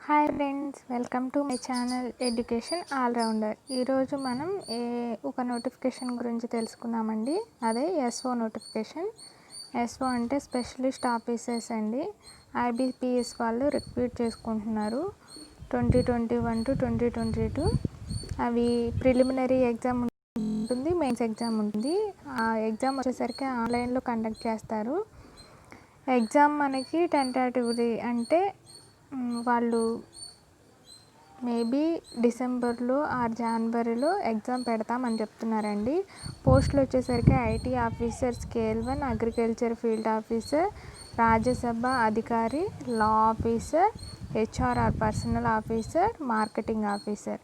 Hi friends, welcome to my channel education all rounder. ఈరోజు మనం ఒక నోటిఫికేషన్ గురించి తెలుసుకుందామండి. అదే ఎస్ఓ నోటిఫికేషన్. ఎస్ఓ అంటే స్పెషలిస్ట్ ఆఫీసర్స్ అండి. ఐబీపీఎస్ వాళ్ళు రిక్రూట్ చేసుకుంటున్నారు 2021 to 2022. అవి ప్రిలిమినరీ ఎగ్జామ్ ఉంటుంది, మెయిన్స్ ఎగ్జామ్ ఉంటుంది. ఆ ఎగ్జామ్ వచ్చేసరికి ఆన్లైన్లో కండక్ట్ చేస్తారు. ఎగ్జామ్ మనకి టెంటేటివ్లీ అంటే వాళ్ళు మేబీ డిసెంబర్లో ఆర్ జనవరిలో ఎగ్జామ్ పెడతామని చెప్తున్నారండి. పోస్టులు వచ్చేసరికి IT officer scale 1, agriculture field officer, Rajya Sabha అధికారి, law officer, HR or personnel officer, marketing officer.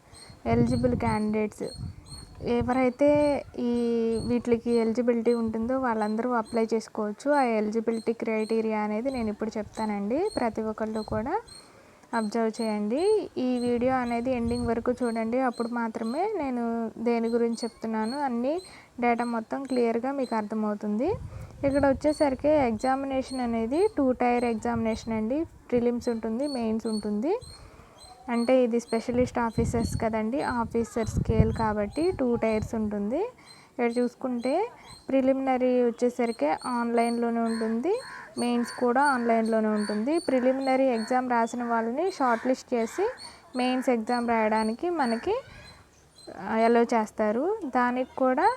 Eligible candidates ఎవరైతే వీటికి ఎలిజిబిలిటీ ఉంటుందో వాళ్ళందరూ అప్లై చేసుకోవచ్చు. ఆ ఎలిజిబిలిటీ క్రైటీరియా అనేది నేను ఇప్పుడు చెప్తానండి. ప్రతి ఒక్కళ్ళు కూడా అబ్జర్వ్ చేయండి. ఈ వీడియో అనేది ఎండింగ్ వరకు చూడండి. అప్పుడు మాత్రమే నేను దేని గురించి చెప్తున్నాను అన్ని డేటా మొత్తం క్లియర్గా మీకు అర్థమవుతుంది. ఇక్కడ వచ్చేసరికి ఎగ్జామినేషన్ అనేది 2 టైర్ ఎగ్జామినేషన్ అండి. ప్రిలిమ్స్ ఉంటుంది, మెయిన్స్ ఉంటుంది. అంటే ఇది స్పెషలిస్ట్ ఆఫీసర్స్ కదండి, ఆఫీసర్ స్కేల్ కాబట్టి 2 టైర్స్ ఉంటుంది. ఇక్కడ చూసుకుంటే ప్రిలిమినరీ వచ్చేసరికి ఆన్లైన్లోనే ఉంటుంది, మెయిన్స్ కూడా ఆన్లైన్లోనే ఉంటుంది. ప్రిలిమినరీ ఎగ్జామ్ రాసిన వాళ్ళని షార్ట్ లిస్ట్ చేసి మెయిన్స్ ఎగ్జామ్ రాయడానికి మనకి అలో చేస్తారు. దానికి కూడా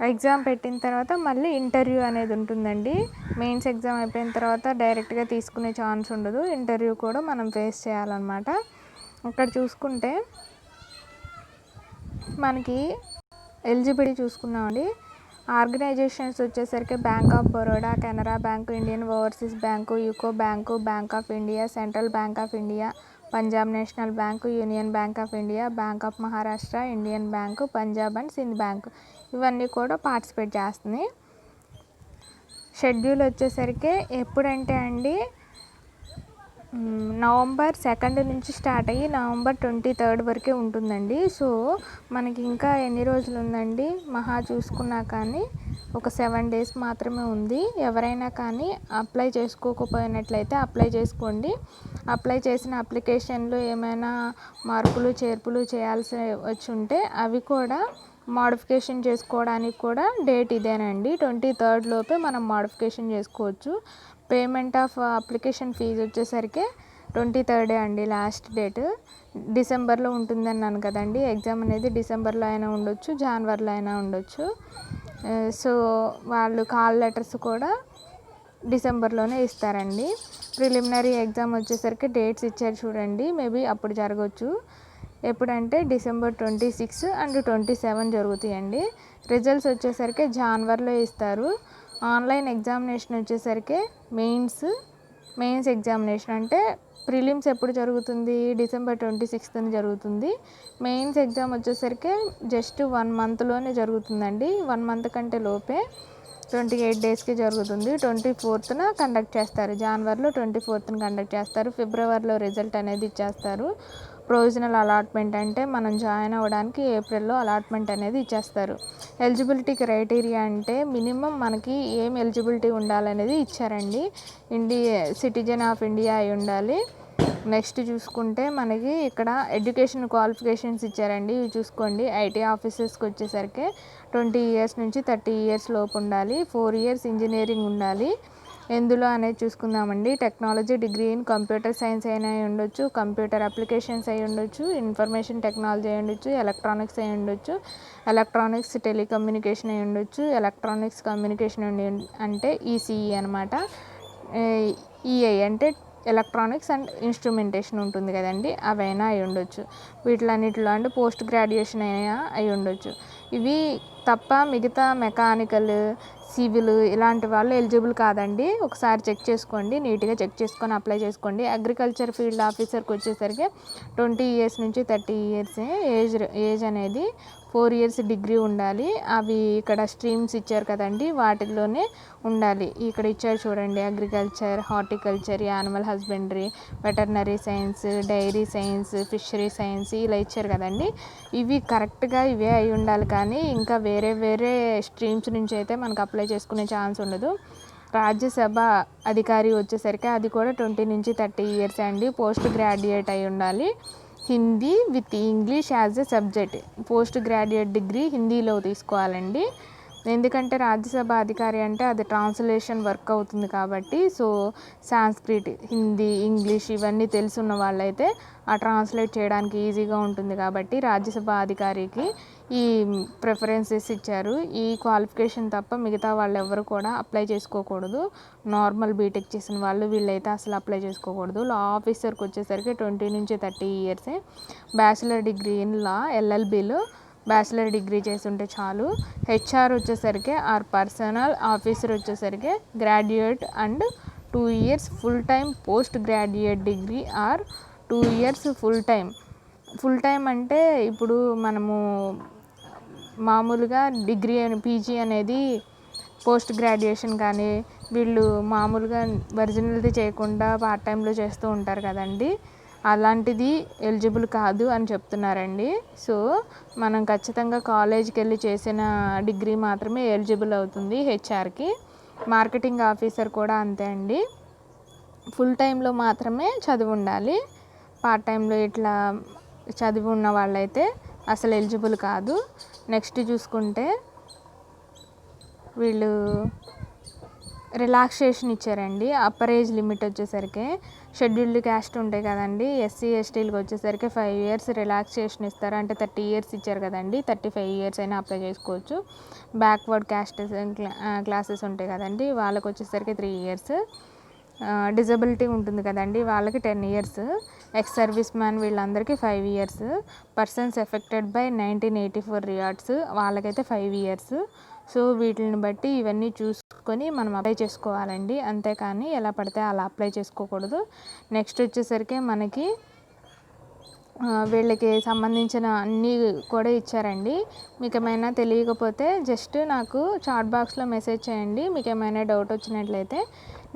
ఎగ్జామ్ పెట్టిన తర్వాత మళ్ళీ ఇంటర్వ్యూ అనేది ఉంటుందండి. మెయిన్స్ ఎగ్జామ్ అయిపోయిన తర్వాత డైరెక్ట్గా తీసుకునే ఛాన్స్ ఉండదు, ఇంటర్వ్యూ కూడా మనం ఫేస్ చేయాలన్నమాట. ఇక్కడ చూసుకుంటే మనకి ఎలిజిబిలిటీ చూసుకున్నామండి. ఆర్గనైజేషన్స్ వచ్చేసరికి bank of Baroda, Canara bank, Indian overseas bank, UCO bank, bank of India, central bank of India, Punjab national bank, union bank of India, bank of Maharashtra, Indian bank, Punjab and Sindh bank ఇవన్నీ కూడా participate చేస్తున్నాయి. Schedule వచ్చేసరికి ఎప్పుడంటే అండి November 2 నుంచి start అయ్యి November 23 వరకే ఉంటుందండి. సో మనకి ఇంకా ఎన్ని రోజులు ఉందండి, మహా చూసుకున్నా కానీ ఒక 7 days మాత్రమే ఉంది. ఎవరైనా కానీ అప్లై చేసుకోకపోయినట్లయితే అప్లై చేసుకోండి. అప్లై చేసిన అప్లికేషన్లో ఏమైనా మార్పులు చేర్పులు చేయాల్సి వచ్చి ఉంటే అవి కూడా మోడిఫికేషన్ చేసుకోవడానికి కూడా డేట్ ఇదేనండి. 23 లోపే మనం మోడిఫికేషన్ చేసుకోవచ్చు. పేమెంట్ ఆఫ్ అప్లికేషన్ ఫీజు వచ్చేసరికి 23 అండి లాస్ట్ డేట్. డిసెంబర్లో ఉంటుందన్నాను కదండి. ఎగ్జామ్ అనేది డిసెంబర్లో అయినా ఉండొచ్చు, జనవరిలో అయినా ఉండొచ్చు. సో వాళ్ళు కాల్ లెటర్స్ కూడా డిసెంబర్లోనే ఇస్తారండి. ప్రిలిమినరీ ఎగ్జామ్ వచ్చేసరికి డేట్స్ ఇచ్చారు చూడండి, మేబీ అప్పుడు జరగవచ్చు. ఎప్పుడంటే December 26 and 27 జరుగుతాయండి. రిజల్ట్స్ వచ్చేసరికి జనవరిలో ఇస్తారు. ఆన్లైన్ ఎగ్జామినేషన్ వచ్చేసరికి మెయిన్స్ ఎగ్జామినేషన్ అంటే ప్రిలిమ్స్ ఎప్పుడు జరుగుతుంది, December 26th జరుగుతుంది. మెయిన్స్ ఎగ్జామ్ వచ్చేసరికి జస్ట్ 1 monthలోనే జరుగుతుందండి. 1 month కంటే లోపే 28 daysకి జరుగుతుంది. 24th కండక్ట్ చేస్తారు. జనవరిలో 24th కండక్ట్ చేస్తారు. ఫిబ్రవరిలో రిజల్ట్ అనేది ఇచ్చేస్తారు. ప్రొవిజనల్ అలాట్మెంట్ అంటే మనం జాయిన్ అవ్వడానికి ఏప్రిల్లో అలాట్మెంట్ అనేది ఇచ్చేస్తారు. ఎలిజిబిలిటీ క్రైటీరియా అంటే మినిమం మనకి ఏం ఎలిజిబిలిటీ ఉండాలనేది ఇచ్చారండి. సిటిజన్ ఆఫ్ ఇండియా అయి ఉండాలి. నెక్స్ట్ చూసుకుంటే మనకి ఇక్కడ ఎడ్యుకేషన్ క్వాలిఫికేషన్స్ ఇచ్చారండి. ఇవి చూసుకోండి. ఐటీ ఆఫీసర్స్కి వచ్చేసరికి 20 years నుంచి 30 years లోపు ఉండాలి. 4 years ఇంజనీరింగ్ ఉండాలి. ఎందులో అనేది చూసుకుందామండి. Technology degree in computer science అయినా అయి ఉండొచ్చు, కంప్యూటర్ అప్లికేషన్స్ అయి ఉండొచ్చు, ఇన్ఫర్మేషన్ టెక్నాలజీ అయి ఉండొచ్చు, ఎలక్ట్రానిక్స్ అయి ఉండొచ్చు, ఎలక్ట్రానిక్స్ టెలికమ్యూనికేషన్ అయి ఉండొచ్చు, ఎలక్ట్రానిక్స్ కమ్యూనికేషన్ అంటే ఈసీఈ అనమాట. ఈఐ అంటే ఎలక్ట్రానిక్స్ అండ్ ఇన్స్ట్రుమెంటేషన్ ఉంటుంది కదండి, అవైనా అయి ఉండొచ్చు. వీటిలన్నిటిలో అంటే పోస్ట్ గ్రాడ్యుయేషన్ అయినా అయి ఉండొచ్చు. ఇవి తప్ప మిగతా మెకానికల్, సివిల్ ఇలాంటి వాళ్ళు ఎలిజిబుల్ కాదండి. ఒకసారి చెక్ చేసుకోండి, నీట్గా చెక్ చేసుకొని అప్లై చేసుకోండి. అగ్రికల్చర్ ఫీల్డ్ ఆఫీసర్కి వచ్చేసరికి 20 years నుంచి 30 years ఏజ్ అనేది 4 years డిగ్రీ ఉండాలి. అవి ఇక్కడ స్ట్రీమ్స్ ఇచ్చారు కదండి, వాటిల్లోనే ఉండాలి. ఇక్కడ ఇచ్చారు చూడండి, agriculture, horticulture, animal husbandry, veterinary science, dairy science, fishery science ఇలా ఇచ్చారు కదండి. ఇవి కరెక్ట్గా ఇవే అయి ఉండాలి, కానీ ఇంకా వేరే స్ట్రీమ్స్ నుంచి అయితే మనకు అప్లై చేసుకునే ఛాన్స్ ఉండదు. రాజ్యసభ అధికారి వచ్చేసరికి అది కూడా 20 నుంచి 30 ఇయర్స్ అండి. పోస్ట్ గ్రాడ్యుయేట్ అయి ఉండాలి. Hindi with English as a subject. Post graduate degree హిందీలో తీసుకోవాలండి. ఎందుకంటే రాజ్యసభ అధికారి అంటే అది ట్రాన్స్లేషన్ వర్క్ అవుతుంది కాబట్టి. సో సాంస్క్రిట్, హిందీ, ఇంగ్లీష్ ఇవన్నీ తెలుసున్న వాళ్ళైతే ఆ ట్రాన్స్లేట్ చేయడానికి ఈజీగా ఉంటుంది కాబట్టి రాజ్యసభ అధికారికి ఈ ప్రిఫరెన్సెస్ ఇచ్చారు. ఈ క్వాలిఫికేషన్ తప్ప మిగతా వాళ్ళు ఎవరు కూడా అప్లై చేసుకోకూడదు. నార్మల్ బీటెక్ చేసిన వాళ్ళు వీళ్ళైతే అసలు అప్లై చేసుకోకూడదు. లా ఆఫీసర్కి వచ్చేసరికి 20 నుంచి 30 ఇయర్సే. బ్యాచిలర్ డిగ్రీ ఇన్ లా, ఎల్ఎల్బీలో బ్యాచిలర్ డిగ్రీ చేసి ఉంటే చాలు. హెచ్ఆర్ వచ్చేసరికి ఆర్ పర్సనల్ ఆఫీసర్ వచ్చేసరికి graduate and 2 years full time post graduate degree or 2 years full time. Full time అంటే ఇప్పుడు మనము మామూలుగా డిగ్రీ పీజీ అనేది పోస్ట్ గ్రాడ్యుయేషన్ కానీ వీళ్ళు మామూలుగా ఒరిజినల్ది చేయకుండా పార్ట్ టైంలో చేస్తూ ఉంటారు కదండి, అలాంటిది ఎలిజిబుల్ కాదు అని చెప్తున్నారండి. సో మనం ఖచ్చితంగా కాలేజీకి వెళ్ళి చేసిన డిగ్రీ మాత్రమే ఎలిజిబుల్ అవుతుంది హెచ్ఆర్కి. మార్కెటింగ్ ఆఫీసర్ కూడా అంతే అండి. ఫుల్ టైంలో మాత్రమే చదివి ఉండాలి. పార్ట్ టైంలో ఇట్లా చదివి ఉన్న వాళ్ళైతే అసలు ఎలిజిబుల్ కాదు. నెక్స్ట్ చూసుకుంటే వీళ్ళు రిలాక్సేషన్ ఇచ్చారండి. అప్పర్ ఏజ్ లిమిట్ వచ్చేసరికి షెడ్యూల్డ్ క్యాస్ట్ ఉంటాయి కదండి, ఎస్సీ ఎస్టీలకు వచ్చేసరికి 5 ఇయర్స్ రిలాక్సేషన్ ఇస్తారు. అంటే 30 ఇయర్స్ ఇచ్చారు కదండి, 35 ఇయర్స్ అయినా అప్లై చేసుకోవచ్చు. బ్యాక్వర్డ్ క్యాస్ట్ క్లాసెస్ ఉంటాయి కదండి, వాళ్ళకి వచ్చేసరికి 3 ఇయర్స్. డిజబిలిటీ ఉంటుంది కదండి, వాళ్ళకి 10 ఇయర్స్. ఎక్స్ సర్వీస్ మ్యాన్ వీళ్ళందరికీ 5 years. Persons affected by 1984 riots వాళ్ళకైతే 5 ఇయర్స్. సో వీటిని బట్టి ఇవన్నీ చూసుకొని మనం అప్లై చేసుకోవాలండి, అంతేకాని ఎలా పడితే అలా అప్లై చేసుకోకూడదు. నెక్స్ట్ వచ్చేసరికి మనకి వీళ్ళకి సంబంధించిన అన్నీ కూడా ఇచ్చారండి. మీకు ఏమైనా తెలియకపోతే జస్ట్ నాకు చాట్ బాక్స్లో మెసేజ్ చేయండి. మీకు ఏమైనా డౌట్ వచ్చినట్లయితే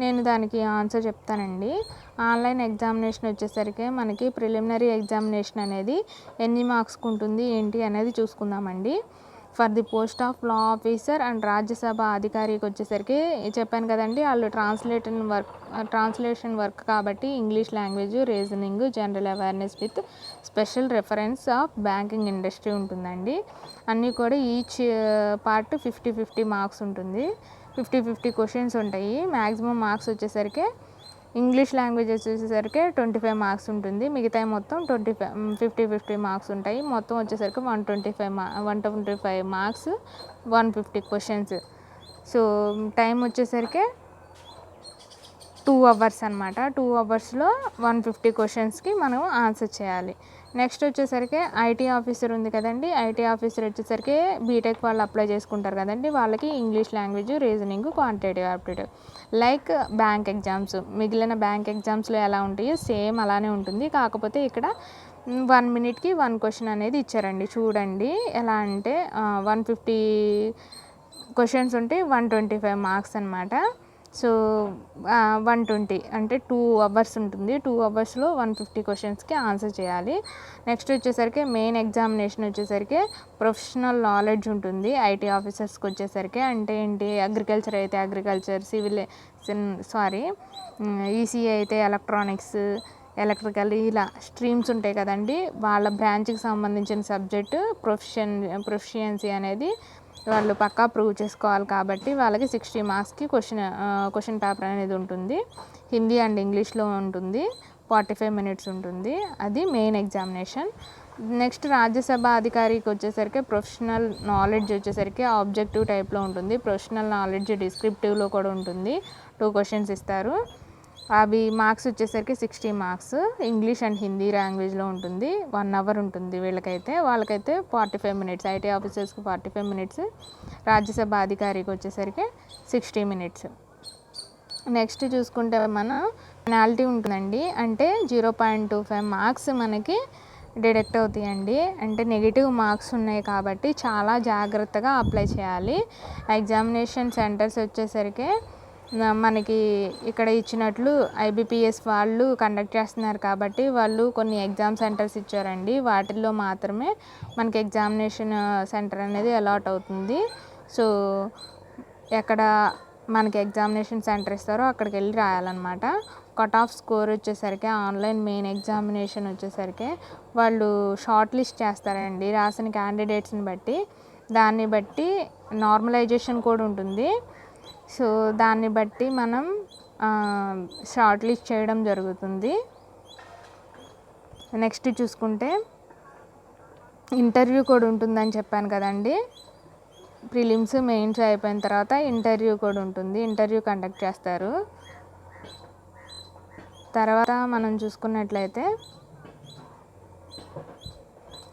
నేను దానికి ఆన్సర్ చెప్తానండి. ఆన్లైన్ ఎగ్జామినేషన్ వచ్చేసరికి మనకి ప్రిలిమినరీ ఎగ్జామినేషన్ అనేది ఎన్ని మార్క్స్కి ఉంటుంది ఏంటి అనేది చూసుకుందామండి. For the post of law officer and Rajya Sabha అధికారికి వచ్చేసరికి చెప్పాను కదండి, వాళ్ళు ట్రాన్స్లేషన్ వర్క్ కాబట్టి English language, reasoning, general awareness with special reference of banking industry ఉంటుందండి. అన్నీ కూడా ఈచ్ పార్ట్ 50-50 మార్క్స్ ఉంటుంది. 50-50 క్వశ్చన్స్ ఉంటాయి. మ్యాక్సిమం మార్క్స్ వచ్చేసరికి ఇంగ్లీష్ లాంగ్వేజ్ వచ్చేసరికి 25 మార్క్స్ ఉంటుంది. మిగతా మొత్తం 50-50 మార్క్స్ ఉంటాయి. మొత్తం వచ్చేసరికి 125 మార్క్స్, 150 క్వశ్చన్స్. సో టైం వచ్చేసరికి 2 అవర్స్ అనమాట. 2 అవర్స్లో 150 క్వశ్చన్స్కి మనం ఆన్సర్ చేయాలి. నెక్స్ట్ వచ్చేసరికి ఐటీ ఆఫీసర్ ఉంది కదండి, ఐటీ ఆఫీసర్ వచ్చేసరికి బీటెక్ వాళ్ళు అప్లై చేసుకుంటారు కదండి, వాళ్ళకి English language, reasoning, quantitative aptitude like bank exams. మిగిలిన బ్యాంక్ ఎగ్జామ్స్లో ఎలా ఉంటాయో సేమ్ అలానే ఉంటుంది. కాకపోతే ఇక్కడ 1 మినిట్కి 1 క్వశ్చన్ అనేది ఇచ్చారండి. చూడండి ఎలా అంటే 150 క్వశ్చన్స్ ఉంటే 125 మార్క్స్ అనమాట. సో 120 అంటే 2 అవర్స్ ఉంటుంది. 2 అవర్స్లో 150 క్వశ్చన్స్కి ఆన్సర్ చేయాలి. నెక్స్ట్ వచ్చేసరికి మెయిన్ ఎగ్జామినేషన్ వచ్చేసరికి ప్రొఫెషనల్ నాలెడ్జ్ ఉంటుంది ఐటీ ఆఫీసర్స్కి వచ్చేసరికి. అంటే ఏంటి, అగ్రికల్చర్ అయితే అగ్రికల్చర్, ఈసీఈ అయితే ఎలక్ట్రానిక్స్, ఎలక్ట్రికల్, ఇలా స్ట్రీమ్స్ ఉంటాయి కదండి, వాళ్ళ బ్రాంచ్కి సంబంధించిన సబ్జెక్టు ప్రొఫిషియన్సీ అనేది వాళ్ళు పక్కా ప్రూవ్ చేసుకోవాలి కాబట్టి వాళ్ళకి 60 మార్క్స్కి క్వశ్చన్ పేపర్ అనేది ఉంటుంది. హిందీ అండ్ ఇంగ్లీష్లో ఉంటుంది. 45 మినిట్స్ ఉంటుంది. అది మెయిన్ ఎగ్జామినేషన్. నెక్స్ట్ రాజ్యసభ అధికారికి వచ్చేసరికి ప్రొఫెషనల్ నాలెడ్జ్ వచ్చేసరికి ఆబ్జెక్టివ్ టైప్లో ఉంటుంది. ప్రొఫెషనల్ నాలెడ్జ్ డిస్క్రిప్టివ్లో కూడా ఉంటుంది. 2 క్వశ్చన్స్ ఇస్తారు. అవి మార్క్స్ వచ్చేసరికి 60 మార్క్స్. ఇంగ్లీష్ అండ్ హిందీ లాంగ్వేజ్లో ఉంటుంది. 1 అవర్ ఉంటుంది వాళ్ళకైతే 45 మినిట్స్. ఐటీ ఆఫీసర్స్కి 45 మినిట్స్, రాజ్యసభ అధికారికి వచ్చేసరికి 60 మినిట్స్. నెక్స్ట్ చూసుకుంటే మన పెనాల్టీ ఉంటుందండి. అంటే 0.25 మార్క్స్ మనకి డిడక్ట్ అవుతాయండి. అంటే నెగిటివ్ మార్క్స్ ఉన్నాయి కాబట్టి చాలా జాగ్రత్తగా అప్లై చేయాలి. ఎగ్జామినేషన్ సెంటర్స్ వచ్చేసరికి మనకి ఇక్కడ ఇచ్చినట్లు ఐబీపీఎస్ వాళ్ళు కండక్ట్ చేస్తున్నారు కాబట్టి వాళ్ళు కొన్ని ఎగ్జామ్ సెంటర్స్ ఇచ్చారండి. వాటిల్లో మాత్రమే మనకి ఎగ్జామినేషన్ సెంటర్ అనేది అలాట్ అవుతుంది. సో ఎక్కడ మనకి ఎగ్జామినేషన్ సెంటర్ ఇస్తారో అక్కడికి వెళ్ళి రాయాలన్నమాట. కట్ ఆఫ్ స్కోర్ వచ్చేసరికి ఆన్లైన్ మెయిన్ ఎగ్జామినేషన్ వచ్చేసరికి వాళ్ళు షార్ట్ లిస్ట్ చేస్తారండి రాసిన క్యాండిడేట్స్ని బట్టి. దాన్ని బట్టి నార్మలైజేషన్ కూడా ఉంటుంది. సో దాన్ని బట్టి మనం షార్ట్ లిస్ట్ చేయడం జరుగుతుంది. నెక్స్ట్ చూసుకుంటే ఇంటర్వ్యూ కూడా ఉంటుందని చెప్పాను కదండి. ప్రిలిమ్స్ మెయిన్స్ అయిపోయిన తర్వాత ఇంటర్వ్యూ కూడా ఉంటుంది. ఇంటర్వ్యూ కండక్ట్ చేస్తారు. తర్వాత మనం చూసుకున్నట్లయితే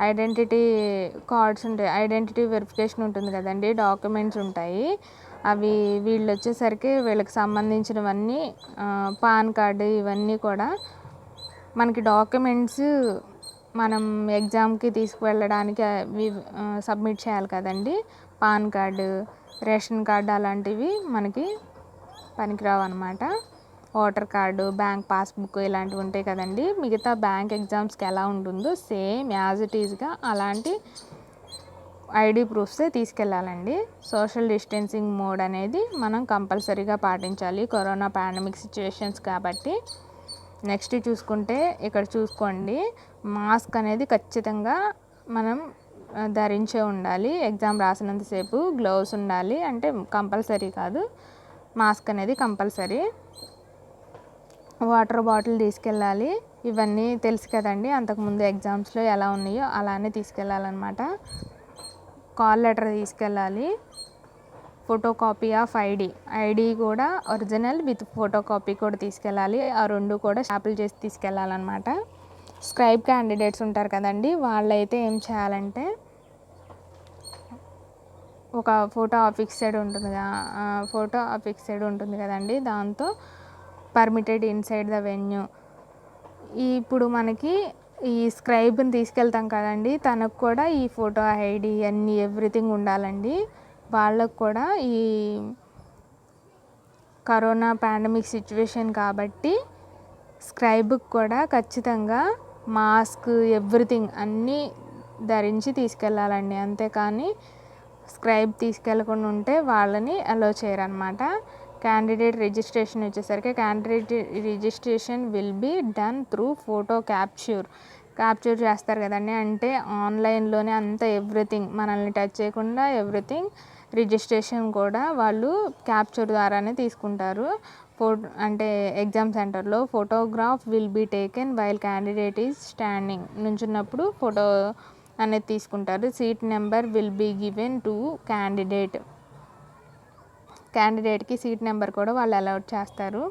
ఐడెంటిటీ కార్డ్స్ ఉంటాయి, ఐడెంటిటీ వెరిఫికేషన్ ఉంటుంది కదండి, డాక్యుమెంట్స్ ఉంటాయి. అవి వీళ్ళు వచ్చేసరికి వీళ్ళకి సంబంధించినవన్నీ పాన్ కార్డు ఇవన్నీ కూడా మనకి డాక్యుమెంట్స్ మనం ఎగ్జామ్కి తీసుకువెళ్ళడానికి సబ్మిట్ చేయాలి కదండి. పాన్ కార్డు, రేషన్ కార్డు అలాంటివి మనకి పనికిరావు అన్నమాట. ఓటర్ కార్డు, బ్యాంక్ పాస్బుక్ ఇలాంటివి ఉంటాయి కదండి. మిగతా బ్యాంక్ ఎగ్జామ్స్కి ఎలా ఉంటుందో సేమ్ యాజ్ ఇట్ ఈజ్గా అలాంటి ఐడి ప్రూఫ్సే తీసుకెళ్ళాలండి. సోషల్ డిస్టెన్సింగ్ మోడ్ అనేది మనం కంపల్సరీగా పాటించాలి కరోనా పాండమిక్ సిచ్యువేషన్స్ కాబట్టి. నెక్స్ట్ చూసుకుంటే ఇక్కడ చూసుకోండి, మాస్క్ అనేది ఖచ్చితంగా మనం ధరించే ఉండాలి. ఎగ్జామ్ రాసినంతసేపు గ్లౌస్ ఉండాలి, అంటే కంపల్సరీ కాదు, మాస్క్ అనేది కంపల్సరీ. వాటర్ బాటిల్ తీసుకెళ్ళాలి. ఇవన్నీ తెలుసు కదండి, అంతకుముందు ఎగ్జామ్స్లో ఎలా ఉన్నాయో అలానే తీసుకెళ్ళాలన్నమాట. కాల్ లెటర్ తీసుకెళ్ళాలి. ఫోటో కాపీ ఆఫ్ ఐడి కూడా ఒరిజినల్ విత్ ఫోటో కాపీ కూడా తీసుకెళ్ళాలి. ఆ రెండు కూడా షాపులు చేసి తీసుకెళ్ళాలన్నమాట. స్క్రైబ్ క్యాండిడేట్స్ ఉంటారు కదండి, వాళ్ళైతే ఏం చేయాలంటే ఒక ఫోటో అఫిక్సెడ్ ఉంటుంది కదండి, దాంతో పర్మిటెడ్ ఇన్సైడ్ ద వెన్యూ. ఇప్పుడు మనకి ఈ స్క్రైబ్ని తీసుకెళ్తాం కదండి, తనకు కూడా ఈ ఫోటో ఐడి అన్నీ ఎవ్రీథింగ్ ఉండాలండి. వాళ్ళకు కూడా ఈ కరోనా పాండమిక్ సిచ్యువేషన్ కాబట్టి స్క్రైబ్కి కూడా ఖచ్చితంగా మాస్క్ ఎవ్రీథింగ్ అన్నీ ధరించి తీసుకెళ్ళాలండి. అంతేకాని స్క్రైబ్ తీసుకెళ్ళకుండా ఉంటే వాళ్ళని అలో చేయరన్నమాట. క్యాండిడేట్ రిజిస్ట్రేషన్ వచ్చేసరికి candidate registration will be done through photo capture చేస్తారు కదండి, అంటే ఆన్లైన్లోనే అంతా ఎవ్రీథింగ్ మనల్ని టచ్ చేయకుండా ఎవ్రీథింగ్ రిజిస్ట్రేషన్ కూడా వాళ్ళు క్యాప్చర్ ద్వారానే తీసుకుంటారు. అంటే ఎగ్జామ్ సెంటర్లో photograph will be taken while candidate is standing. నుంచున్నప్పుడు ఫోటో అనేది తీసుకుంటారు. Seat number will be given to క్యాండిడేట్కి సీట్ నెంబర్ కూడా వాళ్ళు అలౌట్ చేస్తారు.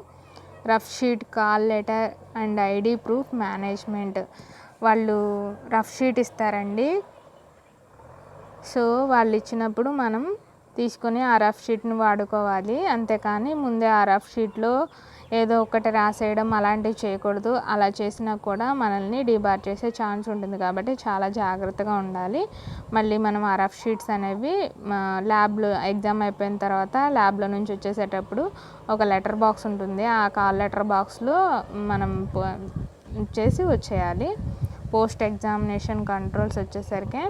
Rough sheet, call letter and ID proof management. వాళ్ళు రఫ్ షీట్ ఇస్తారండి. సో వాళ్ళు ఇచ్చినప్పుడు మనం తీసుకొని ఆ రఫ్ షీట్ని వాడుకోవాలి. అంతేకాని ముందే ఆ రఫ్ షీట్లో ఏదో ఒకటి రాసేయడం అలాంటివి చేయకూడదు. అలా చేసినా కూడా మనల్ని డిబార్ చేసే ఛాన్స్ ఉంటుంది కాబట్టి చాలా జాగ్రత్తగా ఉండాలి. మళ్ళీ మనం ఆ రఫ్ షీట్స్ అనేవి ల్యాబ్లో ఎగ్జామ్ అయిపోయిన తర్వాత ల్యాబ్లో నుంచి వచ్చేసేటప్పుడు ఒక లెటర్ బాక్స్ ఉంటుంది, ఆ కాల్ లెటర్ బాక్స్లో మనం చేసి వచ్చేయాలి. పోస్ట్ ఎగ్జామినేషన్ కంట్రోల్స్ వచ్చేసరికి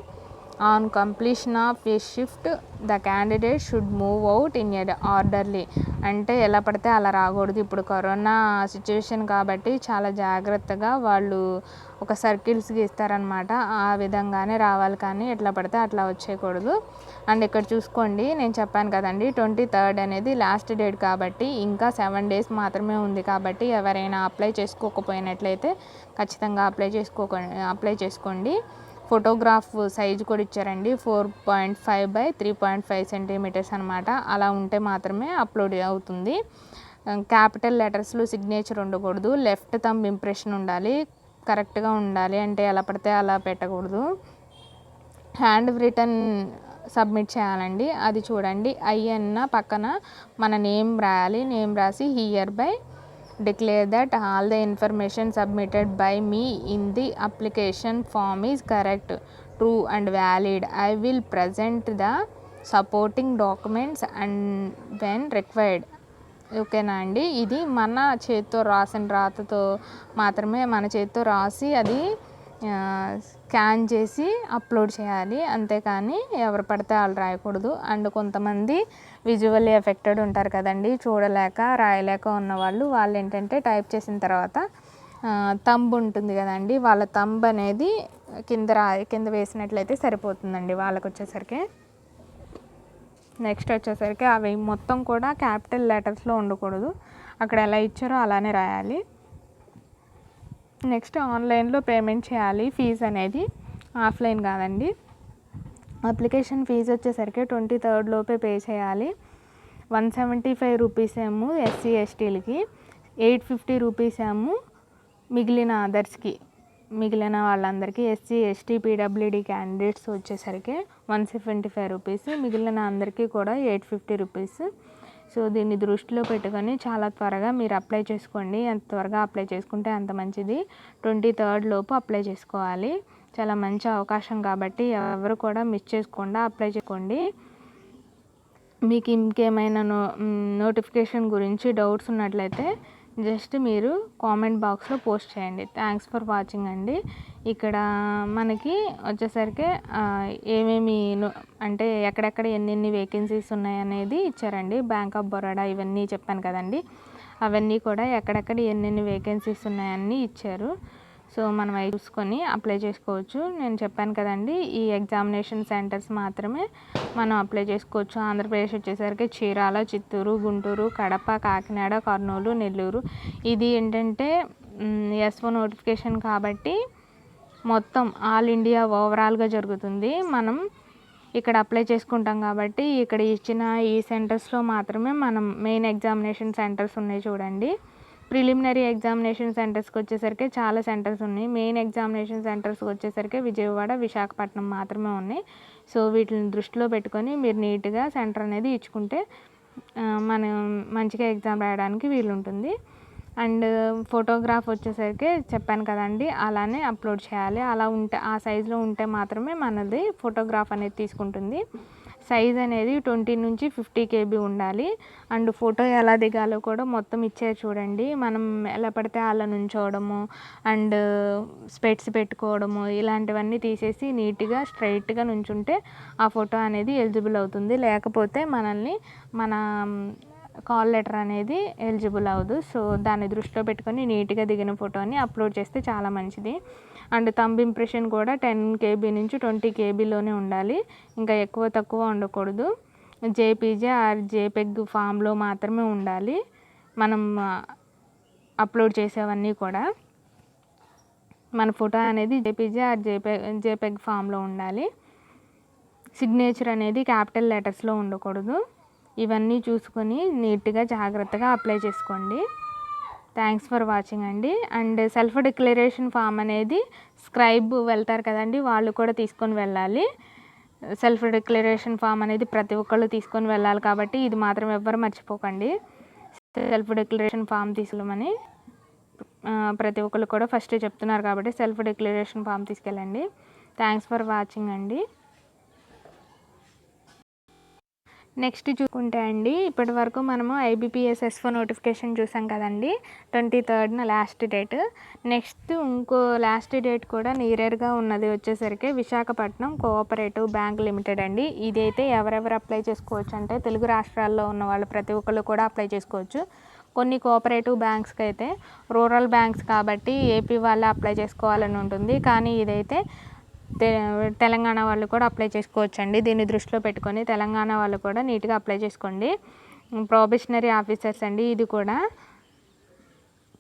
on completion of A shift the candidate should move out in a orderly. అంటే ఎలా పడితే అలా రాకూడదు. ఇప్పుడు కరోనా సిచ్యువేషన్ కాబట్టి చాలా జాగ్రత్తగా వాళ్ళు ఒక సర్కిల్స్ గీస్తారనమాట, ఆ విధంగానే రావాలి, కానీ ఎట్లా పడితే అట్లా వచ్చేయకూడదు. అండ్ ఇక్కడ చూసుకోండి, నేను చెప్పాను కదండి 23rd అనేది లాస్ట్ డేట్ కాబట్టి ఇంకా 7 days మాత్రమే ఉంది. కాబట్టి ఎవరైనా అప్లై చేసుకోకపోయినట్లయితే ఖచ్చితంగా అప్లై చేసుకోండి. ఫోటోగ్రాఫ్ సైజు కూడా ఇచ్చారండి, 4.5 by 3.5 centimeters అనమాట. అలా ఉంటే మాత్రమే అప్లోడ్ అవుతుంది. క్యాపిటల్ లెటర్స్లో సిగ్నేచర్ ఉండకూడదు. లెఫ్ట్ థంబ్ ఇంప్రెషన్ ఉండాలి, కరెక్ట్గా ఉండాలి, అంటే ఎలా పడితే అలా పెట్టకూడదు. హ్యాండ్ రిటన్ సబ్మిట్ చేయాలండి. అది చూడండి, అన్న పక్కన మన నేమ్ రాయాలి. నేమ్ రాసి here by declare that all the information submitted by me in the application form is correct, true and valid. I will present the supporting documents and when required. ఓకేనా అండి, ఇది మన చేతితో రాసిన రాతతో మాత్రమే, మన చేతితో రాసి అది స్కాన్ చేసి అప్లోడ్ చేయాలి, అంతేకాని ఎవరు పడితే వాళ్ళు రాయకూడదు. అండ్ కొంతమంది విజువల్లీ ఎఫెక్టెడ్ ఉంటారు కదండి, చూడలేక రాయలేక ఉన్నవాళ్ళు, వాళ్ళు ఏంటంటే టైప్ చేసిన తర్వాత తంబ్ ఉంటుంది కదండి, వాళ్ళ తంబ్ అనేది కింద వేసినట్లయితే సరిపోతుందండి వాళ్ళకి వచ్చేసరికి. నెక్స్ట్ వచ్చేసరికి అవి మొత్తం కూడా క్యాపిటల్ లెటర్స్లో ఉండకూడదు, అక్కడ ఎలా ఇచ్చారో అలానే రాయాలి. నెక్స్ట్ ఆన్లైన్లో పేమెంట్ చేయాలి, ఫీజు అనేది ఆఫ్లైన్ కాదండి. అప్లికేషన్ ఫీజు వచ్చేసరికి 23rd లోపే పే చేయాలి. 175 రూపీస్ ఏమో ఎస్సీ ఎస్టీలకి, 850 రూపీస్ ఏమో మిగిలిన అదర్స్కి, మిగిలిన వాళ్ళందరికీ ఎస్సీ ఎస్టీ పీడబ్ల్యూడీ క్యాండిడేట్స్ వచ్చేసరికి 175 రూపీస్, మిగిలిన అందరికీ కూడా 850 రూపీస్. సో దీన్ని దృష్టిలో పెట్టుకొని చాలా త్వరగా మీరు అప్లై చేసుకోండి, ఎంత త్వరగా అప్లై చేసుకుంటే అంత మంచిది. 23rd లోపు అప్లై చేసుకోవాలి, చాలా మంచి అవకాశం కాబట్టి ఎవరు కూడా మిస్ చేసుకోకుండా అప్లై చేసుకోండి. మీకు ఇంకేమైనా నోటిఫికేషన్ గురించి డౌట్స్ ఉన్నట్లయితే జస్ట్ మీరు కామెంట్ బాక్స్లో పోస్ట్ చేయండి. థ్యాంక్స్ ఫర్ వాచింగ్ అండి. ఇక్కడ మనకి వచ్చేసరికి ఏమేమి అంటే ఎక్కడెక్కడ ఎన్ని వేకెన్సీస్ ఉన్నాయనేది ఇచ్చారండి. బ్యాంక్ ఆఫ్ బరోడా ఇవన్నీ చెప్పాను కదండి, అవన్నీ కూడా ఎక్కడెక్కడ ఎన్ని వేకెన్సీస్ ఉన్నాయని ఇచ్చారు. సో మనం అవి చూసుకొని అప్లై చేసుకోవచ్చు. నేను చెప్పాను కదండి, ఈ ఎగ్జామినేషన్ సెంటర్స్ మాత్రమే మనం అప్లై చేసుకోవచ్చు. ఆంధ్రప్రదేశ్ వచ్చేసరికి చీరాల, చిత్తూరు, గుంటూరు, కడప, కాకినాడ, కర్నూలు, నెల్లూరు. ఇది ఏంటంటే S1 నోటిఫికేషన్ కాబట్టి మొత్తం ఆల్ ఇండియా ఓవరాల్గా జరుగుతుంది. మనం ఇక్కడ అప్లై చేసుకుంటాం కాబట్టి ఇక్కడ ఇచ్చిన ఈ సెంటర్స్లో మాత్రమే మనం మెయిన్ ఎగ్జామినేషన్ సెంటర్స్ ఉన్నాయి చూడండి. ప్రిలిమినరీ ఎగ్జామినేషన్ సెంటర్స్కి వచ్చేసరికి చాలా సెంటర్స్ ఉన్నాయి. మెయిన్ ఎగ్జామినేషన్ సెంటర్స్కి వచ్చేసరికి విజయవాడ, విశాఖపట్నం మాత్రమే ఉన్నాయి. సో వీటిని దృష్టిలో పెట్టుకొని మీరు నీట్గా సెంటర్ అనేది ఇచ్చుకుంటే మనం మంచిగా ఎగ్జామ్ రాయడానికి వీలుంటుంది. అండ్ ఫోటోగ్రాఫ్ వచ్చేసరికి చెప్పాను కదండి, అలానే అప్లోడ్ చేయాలి. అలా ఉంటే ఆ సైజులో ఉంటే మాత్రమే మనది ఫోటోగ్రాఫ్ అనేది తీసుకుంటుంది. సైజ్ అనేది 20 నుంచి 50 KB ఉండాలి. అండ్ ఫోటో ఎలా దిగాలో కూడా మొత్తం ఇచ్చారు చూడండి. మనం ఎలా పడితే అలా నుంచోవడము అండ్ స్పెట్స్ పెట్టుకోవడము ఇలాంటివన్నీ తీసేసి నీట్గా స్ట్రైట్గా నుంచుంటే ఆ ఫోటో అనేది ఎలిజిబుల్ అవుతుంది. లేకపోతే మనల్ని మన కాల్ లెటర్ అనేది ఎలిజిబుల్ అవ్వదు. సో దాన్ని దృష్టిలో పెట్టుకొని నీట్గా దిగిన ఫోటోని అప్లోడ్ చేస్తే చాలా మంచిది. అండ్ థంబ్ ఇంప్రెషన్ కూడా 10 KB నుంచి 20 KBలోనే ఉండాలి, ఇంకా ఎక్కువ తక్కువ ఉండకూడదు. జేపీజే ఆర్ జేపెగ్ ఫామ్లో మాత్రమే ఉండాలి మనం అప్లోడ్ చేసేవన్నీ కూడా. మన ఫోటో అనేది జేపీజే ఆర్ జేపెగ్ ఫామ్లో ఉండాలి. సిగ్నేచర్ అనేది క్యాపిటల్ లెటర్స్లో ఉండకూడదు. ఇవన్నీ చూసుకొని నీట్గా జాగ్రత్తగా అప్లై చేసుకోండి. థ్యాంక్స్ ఫర్ వాచింగ్ అండి. అండ్ సెల్ఫ్ డిక్లరేషన్ ఫామ్ అనేది స్క్రైబ్ వెళ్తారు కదండి, వాళ్ళు కూడా తీసుకొని వెళ్ళాలి. సెల్ఫ్ డిక్లరేషన్ ఫామ్ అనేది ప్రతి ఒక్కళ్ళు తీసుకొని వెళ్ళాలి కాబట్టి ఇది మాత్రం ఎవ్వరు మర్చిపోకండి. సెల్ఫ్ డిక్లరేషన్ ఫామ్ తీసుకోమని ప్రతి ఒక్కళ్ళు కూడా ఫస్ట్ చెప్తున్నారు కాబట్టి సెల్ఫ్ డిక్లరేషన్ ఫామ్ తీసుకెళ్ళండి. థ్యాంక్స్ ఫర్ వాచింగ్ అండి. నెక్స్ట్ చూసుకుంటే అండి, ఇప్పటి వరకు మనము IBPS S1 నోటిఫికేషన్ చూసాం కదండి, 23rd లాస్ట్ డేట్. నెక్స్ట్ ఇంకో లాస్ట్ డేట్ కూడా నియర్గా ఉన్నది వచ్చేసరికి విశాఖపట్నం కోఆపరేటివ్ బ్యాంక్ లిమిటెడ్ అండి. ఇదైతే ఎవరెవరు అప్లై చేసుకోవచ్చు అంటే తెలుగు రాష్ట్రాల్లో ఉన్న వాళ్ళు ప్రతి ఒక్కళ్ళు కూడా అప్లై చేసుకోవచ్చు. కొన్ని కోఆపరేటివ్ బ్యాంక్స్కి అయితే రూరల్ బ్యాంక్స్ కాబట్టి ఏపీ వాళ్ళే అప్లై చేసుకోవాలని ఉంటుంది, కానీ ఇదైతే తెలంగాణ వాళ్ళు కూడా అప్లై చేసుకోవచ్చండి. దీన్ని దృష్టిలో పెట్టుకొని తెలంగాణ వాళ్ళు కూడా నీట్గా అప్లై చేసుకోండి. ప్రొబేషనరీ ఆఫీసర్స్ అండి, ఇది కూడా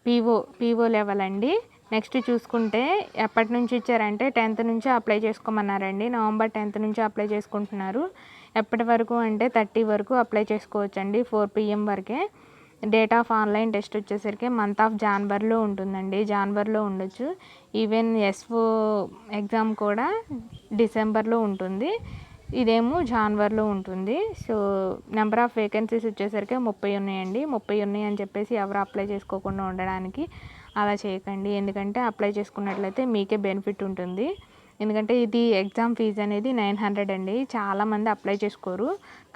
పీఓ లెవెల్ అండి. నెక్స్ట్ చూసుకుంటే ఎప్పటి నుంచి ఇచ్చారంటే 10th నుంచి అప్లై చేసుకోమన్నారండి. నవంబర్ 10th నుంచి అప్లై చేసుకుంటున్నారు. ఎప్పటి వరకు అంటే 30 వరకు అప్లై చేసుకోవచ్చండి, 4 PM వరకే. డేట్ ఆఫ్ ఆన్లైన్ టెస్ట్ వచ్చేసరికి మంత్ ఆఫ్ జనవరిలో ఉంటుందండి, జనవరిలో ఉండొచ్చు. ఈవెన్ SO ఎగ్జామ్ కూడా డిసెంబర్లో ఉంటుంది, ఇదేమో జనవరిలో ఉంటుంది. సో నెంబర్ ఆఫ్ వేకెన్సీస్ వచ్చేసరికి 30 ఉన్నాయండి. 30 ఉన్నాయి అని చెప్పేసి ఎవరు అప్లై చేసుకోకుండా ఉండడానికి అలా చేయకండి, ఎందుకంటే అప్లై చేసుకున్నట్లయితే మీకే బెనిఫిట్ ఉంటుంది. ఎందుకంటే ఇది ఎగ్జామ్ ఫీజు అనేది 900 అండి, చాలామంది అప్లై చేసుకోరు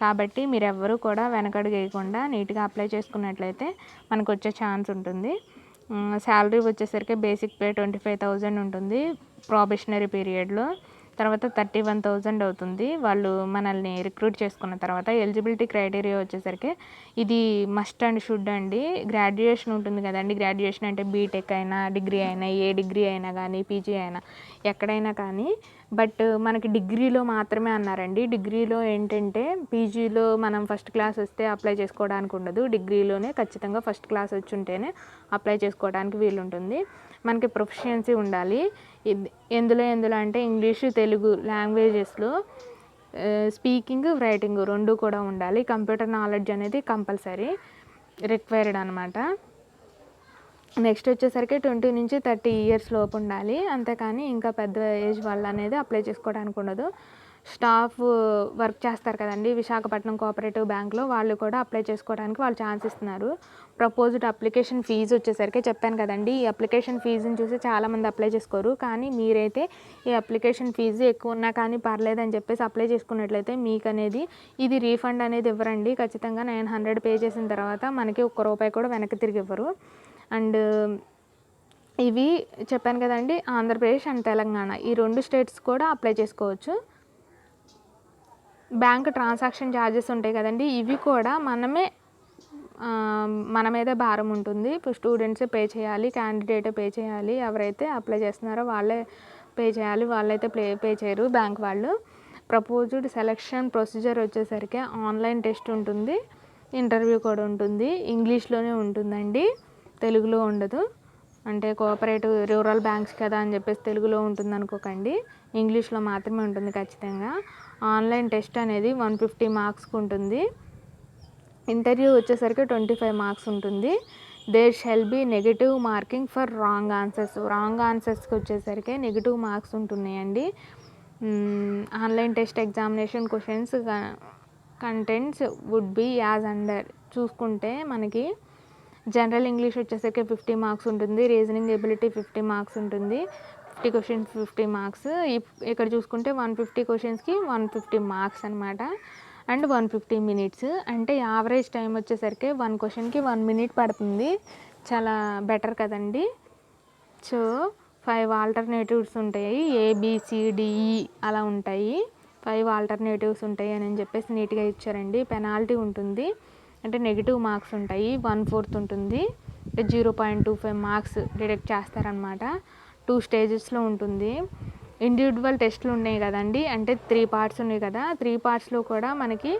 కాబట్టి మీరు ఎవ్వరూ కూడా వెనకడుగు వేయకుండా నీట్గా అప్లై చేసుకున్నట్లయితే మనకు వచ్చే ఛాన్స్ ఉంటుంది. శాలరీ వచ్చేసరికి బేసిక్ పే 25,000 ఉంటుంది ప్రాబేషనరీ పీరియడ్లో. తర్వాత 31,000 అవుతుంది వాళ్ళు మనల్ని రిక్రూట్ చేసుకున్న తర్వాత. ఎలిజిబిలిటీ క్రైటీరియా వచ్చేసరికి ఇది మస్ట్ అండ్ షుడ్ అండి. గ్రాడ్యుయేషన్ ఉంటుంది కదండి, గ్రాడ్యుయేషన్ అంటే బీటెక్ అయినా డిగ్రీ అయినా, ఏ డిగ్రీ అయినా కానీ పీజీ అయినా ఎక్కడైనా కానీ. బట్ మనకి డిగ్రీలో మాత్రమే అన్నారండి. డిగ్రీలో ఏంటంటే పీజీలో మనం ఫస్ట్ క్లాస్ వస్తే అప్లై చేసుకోవడానికి ఉండదు, డిగ్రీలోనే ఖచ్చితంగా ఫస్ట్ క్లాస్ వచ్చి ఉంటేనే అప్లై చేసుకోవడానికి వీలుంటుంది. మనకి ప్రొఫిషియన్సీ ఉండాలి. ఎందులో అంటే ఇంగ్లీషు తెలుగు లాంగ్వేజెస్లో స్పీకింగ్ రైటింగ్ రెండు కూడా ఉండాలి. కంప్యూటర్ నాలెడ్జ్ అనేది కంపల్సరీ రిక్వైర్డ్ అనమాట. నెక్స్ట్ వచ్చేసరికి 20 నుంచి 30 ఇయర్స్ లోపు ఉండాలి. అంతేకాని ఇంకా పెద్ద ఏజ్ వాళ్ళు అనేది అప్లై చేసుకోవడానికి ఉండదు. స్టాఫ్ వర్క్ చేస్తారు కదండి విశాఖపట్నం కోఆపరేటివ్ బ్యాంక్లో, వాళ్ళు కూడా అప్లై చేసుకోవడానికి వాళ్ళు ఛాన్స్ ఇస్తున్నారు. ప్రపోజ్డ్ అప్లికేషన్ ఫీజు వచ్చేసరికి చెప్పాను కదండి, ఈ అప్లికేషన్ ఫీజుని చూసి చాలామంది అప్లై చేసుకోరు. కానీ మీరైతే ఈ అప్లికేషన్ ఫీజు ఎక్కువ ఉన్నా కానీ పర్లేదని చెప్పేసి అప్లై చేసుకున్నట్లయితే మీకు అనేది ఇది రీఫండ్ అనేది ఇవ్వరండి. ఖచ్చితంగా 900 పే చేసిన తర్వాత మనకి ₹1 కూడా వెనక్కి తిరిగి ఇవ్వరు. అండ్ ఇవి చెప్పాను కదండి, ఆంధ్రప్రదేశ్ అండ్ తెలంగాణ ఈ 2 స్టేట్స్ కూడా అప్లై చేసుకోవచ్చు. బ్యాంక్ ట్రాన్సాక్షన్ ఛార్జెస్ ఉంటాయి కదండి, ఇవి కూడా మన మీదే భారం ఉంటుంది. ఇప్పుడు స్టూడెంట్సే పే చేయాలి, క్యాండిడేటే పే చేయాలి, ఎవరైతే అప్లై చేస్తున్నారో వాళ్ళే పే చేయాలి, వాళ్ళైతే పే చేయరు బ్యాంక్ వాళ్ళు. ప్రపోజ్డ్ సెలక్షన్ ప్రొసీజర్ వచ్చేసరికి ఆన్లైన్ టెస్ట్ ఉంటుంది, ఇంటర్వ్యూ కూడా ఉంటుంది. ఇంగ్లీష్లోనే ఉంటుందండి, తెలుగులో ఉండదు. అంటే కోఆపరేటివ్ రూరల్ బ్యాంక్స్ కదా అని చెప్పేసి తెలుగులో ఉంటుంది అనుకోకండి, ఇంగ్లీష్లో మాత్రమే ఉంటుంది ఖచ్చితంగా. ఆన్లైన్ టెస్ట్ అనేది 150 మార్క్స్కి ఉంటుంది. ఇంటర్వ్యూ వచ్చేసరికి 25 మార్క్స్ ఉంటుంది. There shall be negative marking for wrong answers. Wrong ఆన్సర్స్కి వచ్చేసరికి నెగిటివ్ మార్క్స్ ఉంటున్నాయండి. Online test examination questions contents would be as under. చూసుకుంటే మనకి జనరల్ ఇంగ్లీష్ వచ్చేసరికి 50 మార్క్స్ ఉంటుంది, రీజనింగ్ ఎబిలిటీ 50 మార్క్స్ ఉంటుంది, 50 క్వశ్చన్స్ 50 మార్క్స్. ఇక్కడ చూసుకుంటే 150 క్వశ్చన్స్కి 150 మార్క్స్ అనమాట. అండ్ 150 మినిట్స్, అంటే యావరేజ్ టైం వచ్చేసరికి 1 క్వశ్చన్కి 1 మినిట్ పడుతుంది. చాలా బెటర్ కదండి. సో 5 ఆల్టర్నేటివ్స్ ఉంటాయి, ABCDE అలా ఉంటాయి. 5 ఆల్టర్నేటివ్స్ ఉంటాయి అని చెప్పేసి నీట్గా ఇచ్చారండి. పెనాల్టీ ఉంటుంది, అంటే నెగిటివ్ మార్క్స్ ఉంటాయి. 1/4 ఉంటుంది, అంటే 0.25 మార్క్స్ డిడక్ట్ చేస్తారనమాట. 2 స్టేజెస్లో ఉంటుంది. ఇండివిజువల్ టెస్టులు ఉన్నాయి కదండి, అంటే 3 పార్ట్స్ ఉన్నాయి కదా, 3 పార్ట్స్లో కూడా మనకి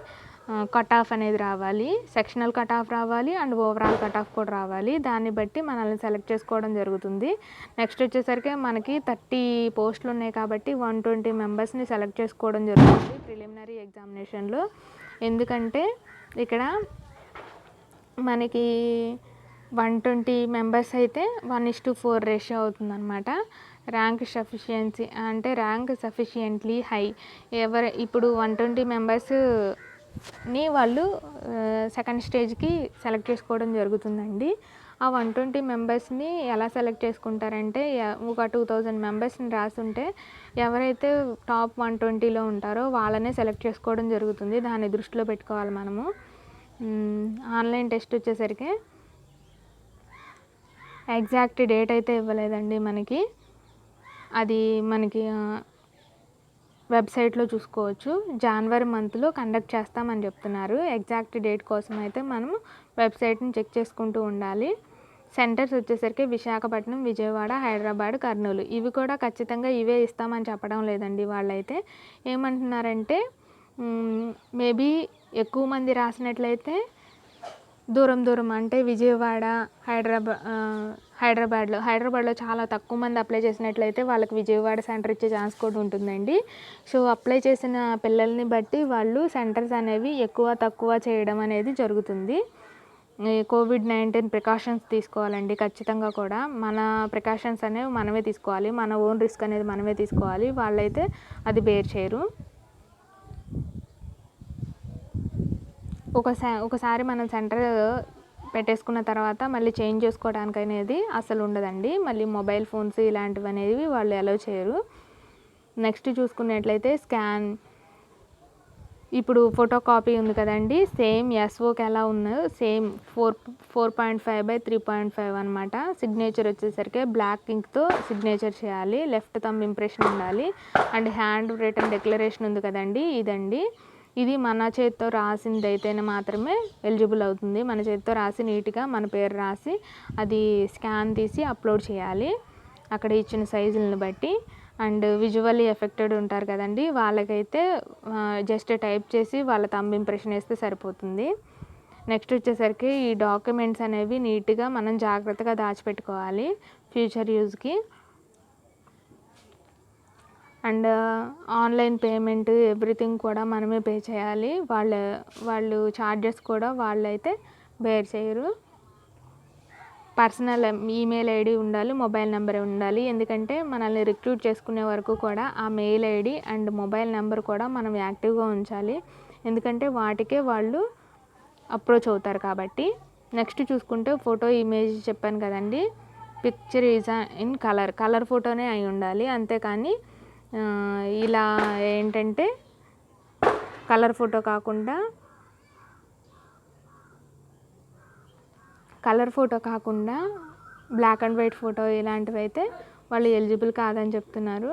కట్ ఆఫ్ అనేది రావాలి. సెక్షనల్ కట్ ఆఫ్ రావాలి అండ్ ఓవరాల్ కట్ ఆఫ్ కూడా రావాలి. దాన్ని బట్టి మనల్ని సెలెక్ట్ చేసుకోవడం జరుగుతుంది. నెక్స్ట్ వచ్చేసరికి మనకి 30 పోస్టులు ఉన్నాయి కాబట్టి 120 మెంబర్స్ని సెలెక్ట్ చేసుకోవడం జరుగుతుంది ప్రిలిమినరీ ఎగ్జామినేషన్లో. ఎందుకంటే ఇక్కడ మనకి 120 మెంబర్స్ అయితే 1:4 రేషియో అవుతుందన్నమాట. ర్యాంక్ సఫిషియన్సీ అంటే ర్యాంక్ సఫిషియెంట్లీ హై. ఇప్పుడు 120 మెంబర్స్ని వాళ్ళు సెకండ్ స్టేజ్కి సెలెక్ట్ చేసుకోవడం జరుగుతుందండి. ఆ 120 మెంబర్స్ని ఎలా సెలెక్ట్ చేసుకుంటారంటే, ఒక 2000 మెంబర్స్ని రాసుంటే ఎవరైతే టాప్ 120లో ఉంటారో వాళ్ళనే సెలెక్ట్ చేసుకోవడం జరుగుతుంది. దాన్ని దృష్టిలో పెట్టుకోవాలి మనము. ఆన్లైన్ టెస్ట్ వచ్చేసరికి ఎగ్జాక్ట్ డేట్ అయితే ఇవ్వలేదండి మనకి, అది మనకి వెబ్సైట్లో చూసుకోవచ్చు. జనవరి మంత్లో కండక్ట్ చేస్తామని చెప్తున్నారు. ఎగ్జాక్ట్ డేట్ కోసం అయితే మనం వెబ్సైట్ని చెక్ చేసుకుంటూ ఉండాలి. సెంటర్స్ వచ్చేసరికి విశాఖపట్నం, విజయవాడ, హైదరాబాద్, కర్నూలు. ఇవి కూడా ఖచ్చితంగా ఇవే ఇస్తామని చెప్పడం లేదండి. వాళ్ళైతే ఏమంటున్నారంటే మేబీ ఎక్కువ మంది రాసినట్లయితే దూరం అంటే విజయవాడ, హైదరాబాద్లో చాలా తక్కువ మంది అప్లై చేసినట్లయితే వాళ్ళకి విజయవాడ సెంటర్ ఇచ్చే ఛాన్స్ కూడా ఉంటుందండి. సో అప్లై చేసిన పిల్లల్ని బట్టి వాళ్ళు సెంటర్స్ అనేవి ఎక్కువ తక్కువ చేయడం అనేది జరుగుతుంది. COVID-19 ప్రికాషన్స్ తీసుకోవాలండి ఖచ్చితంగా కూడా. మన ప్రికాషన్స్ అనేవి మనమే తీసుకోవాలి, మన ఓన్ రిస్క్ అనేది మనమే తీసుకోవాలి. వాళ్ళైతే అది బేర్ చేయరు. ఒకసారి మనం సెంటర్ పెట్టేసుకున్న తర్వాత మళ్ళీ చేంజ్ చేసుకోవడానికి అనేది అసలు ఉండదండి. మళ్ళీ మొబైల్ ఫోన్స్ ఇలాంటివి అనేవి వాళ్ళు అలౌ చేయరు. నెక్స్ట్ చూసుకున్నట్లయితే స్కాన్. ఇప్పుడు ఫోటో కాపీ ఉంది కదండి, సేమ్ ఎస్ఓకి ఎలా ఉందో సేమ్ 4.5/3.5 అనమాట. సిగ్నేచర్ వచ్చేసరికి బ్లాక్ ఇంక్తో సిగ్నేచర్ చేయాలి, లెఫ్ట్ థంబ్ ఇంప్రెషన్ ఉండాలి. అండ్ హ్యాండ్ రిటన్ డిక్లరేషన్ ఉంది కదండి, ఇదండి. ఇది మన చేతితో రాసింది అయితేనే మాత్రమే ఎలిజిబుల్ అవుతుంది. మన చేతితో రాసి నీట్గా మన పేరు రాసి అది స్కాన్ తీసి అప్లోడ్ చేయాలి అక్కడ ఇచ్చిన సైజులను బట్టి. అండ్ విజువల్లీ ఎఫెక్టెడ్ ఉంటారు కదండి, వాళ్ళకైతే జస్ట్ టైప్ చేసి వాళ్ళ థంబ్ ఇంప్రెషన్ వేస్తే సరిపోతుంది. నెక్స్ట్ వచ్చేసరికి ఈ డాక్యుమెంట్స్ అనేవి నీట్గా మనం జాగ్రత్తగా దాచిపెట్టుకోవాలి ఫ్యూచర్ యూజ్కి. అండ్ ఆన్లైన్ పేమెంట్ ఎవ్రీథింగ్ కూడా మనమే పే చేయాలి. వాళ్ళు ఛార్జెస్ కూడా వాళ్ళైతే బేర్ చేయరు. పర్సనల్ ఈమెయిల్ ఐడి ఉండాలి, మొబైల్ నెంబర్ ఉండాలి. ఎందుకంటే మనల్ని రిక్రూట్ చేసుకునే వరకు కూడా ఆ mail ID and mobile number కూడా మనం యాక్టివ్గా ఉంచాలి. ఎందుకంటే వాటికే వాళ్ళు అప్రోచ్ అవుతారు కాబట్టి. నెక్స్ట్ చూసుకుంటే ఫోటో ఇమేజ్ చెప్పాను కదండి, పిక్చర్ ఈజ్ ఇన్ కలర్ ఫోటోనే అయి ఉండాలి. అంతేకాని ఇలా ఏంటంటే కలర్ ఫోటో కాకుండా బ్లాక్ అండ్ వైట్ ఫోటో ఇలాంటివి అయితే వాళ్ళు ఎలిజిబుల్ కాదని చెప్తున్నారు.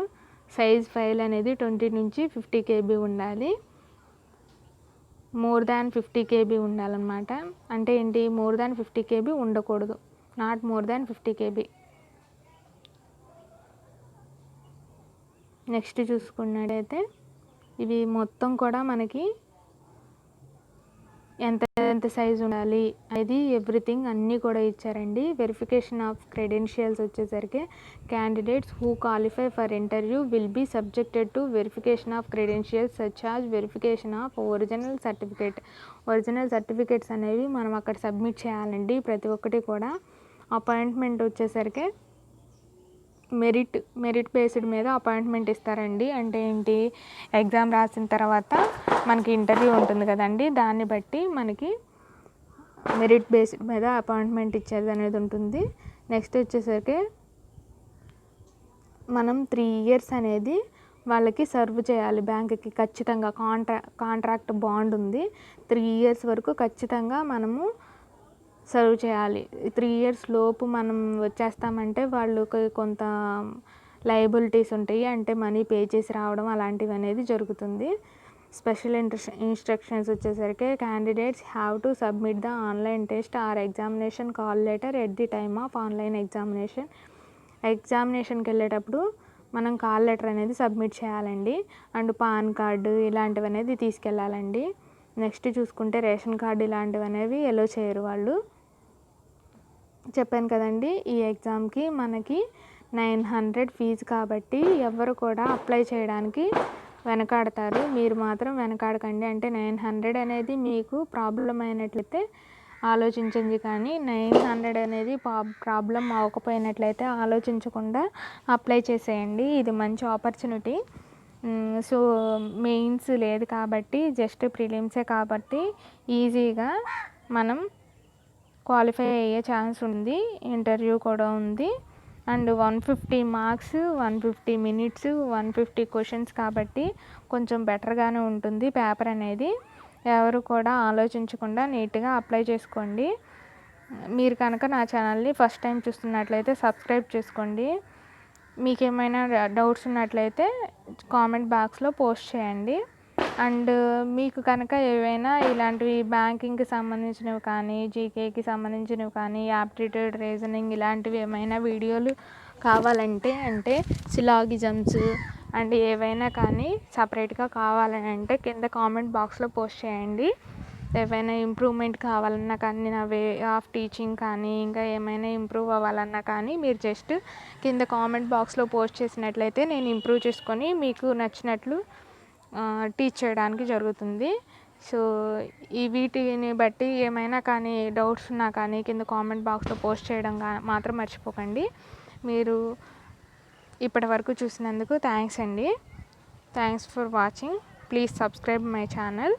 సైజ్ ఫైల్ అనేది 20 నుంచి 50 KB ఉండాలి. మోర్ దాన్ 50 KB ఉండాలన్నమాట. అంటే ఏంటి, మోర్ దాన్ 50 KB ఉండకూడదు, not more than 50 KB. Next చూసుకున్నట్టయితే ఇవి మొత్తం కూడా మనకి ఎంత సైజు ఉండాలి అనేది ఎవ్రీథింగ్ అన్నీ కూడా ఇచ్చారండి. వెరిఫికేషన్ ఆఫ్ క్రెడెన్షియల్స్ వచ్చేసరికి candidates who qualify for interview will be subjected to verification of credentials such as verification of original certificates అనేవి మనం అక్కడ సబ్మిట్ చేయాలండి ప్రతి ఒక్కటి కూడా. అపాయింట్మెంట్ వచ్చేసరికి మెరిట్ బేస్డ్ మీద అపాయింట్మెంట్ ఇస్తారండి. అంటే ఏంటి, ఎగ్జామ్ రాసిన తర్వాత మనకి ఇంటర్వ్యూ ఉంటుంది కదండి, దాన్ని బట్టి మనకి మెరిట్ బేస్డ్ మీద అపాయింట్మెంట్ ఇచ్చేది అనేది ఉంటుంది. నెక్స్ట్ వచ్చేసరికి మనం 3 years అనేది వాళ్ళకి సర్వ్ చేయాలి బ్యాంకుకి ఖచ్చితంగా. కాంట్రాక్ట్ బాండ్ ఉంది, 3 years వరకు ఖచ్చితంగా మనము సర్వ్ చేయాలి. 3 years లోపు మనం వచ్చేస్తామంటే వాళ్ళకి కొంత లయబిలిటీస్ ఉంటాయి, అంటే మనీ పే చేసి రావడం అలాంటివి అనేది జరుగుతుంది. స్పెషల్ ఇన్స్ట్రక్షన్స్ వచ్చేసరికి candidates have to submit the online test or examination call letter at the time of online ఎగ్జామినేషన్కి వెళ్ళేటప్పుడు మనం కాల్ లెటర్ అనేది సబ్మిట్ చేయాలండి. అండ్ పాన్ కార్డు ఇలాంటివి అనేది తీసుకెళ్ళాలండి. నెక్స్ట్ చూసుకుంటే రేషన్ కార్డు ఇలాంటివి అనేవి ఎలో చేయరు వాళ్ళు. చెప్పాను కదండి, ఈ ఎగ్జామ్కి మనకి 900 ఫీజు కాబట్టి ఎవరు కూడా అప్లై చేయడానికి వెనకాడతారు. మీరు మాత్రం వెనకాడకండి. అంటే 900 అనేది మీకు ప్రాబ్లం అయినట్లయితే ఆలోచించండి, కానీ 900 అనేది ప్రాబ్లం అవ్వకపోయినట్లయితే ఆలోచించకుండా అప్లై చేసేయండి. ఇది మంచి ఆపర్చునిటీ. సో మెయిన్స్ లేదు కాబట్టి, జస్ట్ ప్రిలిమ్సే కాబట్టి ఈజీగా మనం క్వాలిఫై అయ్యే ఛాన్స్ ఉంది. ఇంటర్వ్యూ కూడా ఉంది. అండ్ 150 మార్క్స్, 150 minutes, 150 క్వశ్చన్స్ కాబట్టి కొంచెం బెటర్గానే ఉంటుంది పేపర్ అనేది. ఎవరు కూడా ఆలోచించకుండా నీట్గా అప్లై చేసుకోండి. మీరు కనుక నా ఛానల్ని ఫస్ట్ టైం చూస్తున్నట్లయితే సబ్స్క్రైబ్ చేసుకోండి. మీకు ఏమైనా డౌట్స్ ఉన్నట్లయితే కామెంట్ బాక్స్లో పోస్ట్ చేయండి. అండ్ మీకు కనుక ఏవైనా ఇలాంటివి బ్యాంకింగ్కి సంబంధించినవి కానీ, జీకేకి సంబంధించినవి కానీ, యాప్టిట్యూడ్, రీజనింగ్ ఇలాంటివి ఏమైనా వీడియోలు కావాలంటే, అంటే సిలాగిజమ్స్ అండ్ ఏవైనా కానీ సపరేట్గా కావాలని అంటే కింద కామెంట్ బాక్స్లో పోస్ట్ చేయండి. ఏవైనా ఇంప్రూవ్మెంట్ కావాలన్నా కానీ, నా వే ఆఫ్ టీచింగ్ కానీ, ఇంకా ఏమైనా ఇంప్రూవ్ అవ్వాలన్నా కానీ మీరు జస్ట్ కింద కామెంట్ బాక్స్లో పోస్ట్ చేసినట్లయితే నేను ఇంప్రూవ్ చేసుకొని మీకు నచ్చినట్లు టీచ్ చేయడానికి జరుగుతుంది. సో ఈ వీటిని బట్టి ఏమైనా కానీ డౌట్స్ ఉన్నా కానీ కింద కామెంట్ బాక్స్లో పోస్ట్ చేయడం మాత్రం మర్చిపోకండి. మీరు ఇప్పటి వరకు చూసినందుకు థ్యాంక్స్ అండి. Thanks for watching. Please subscribe my channel.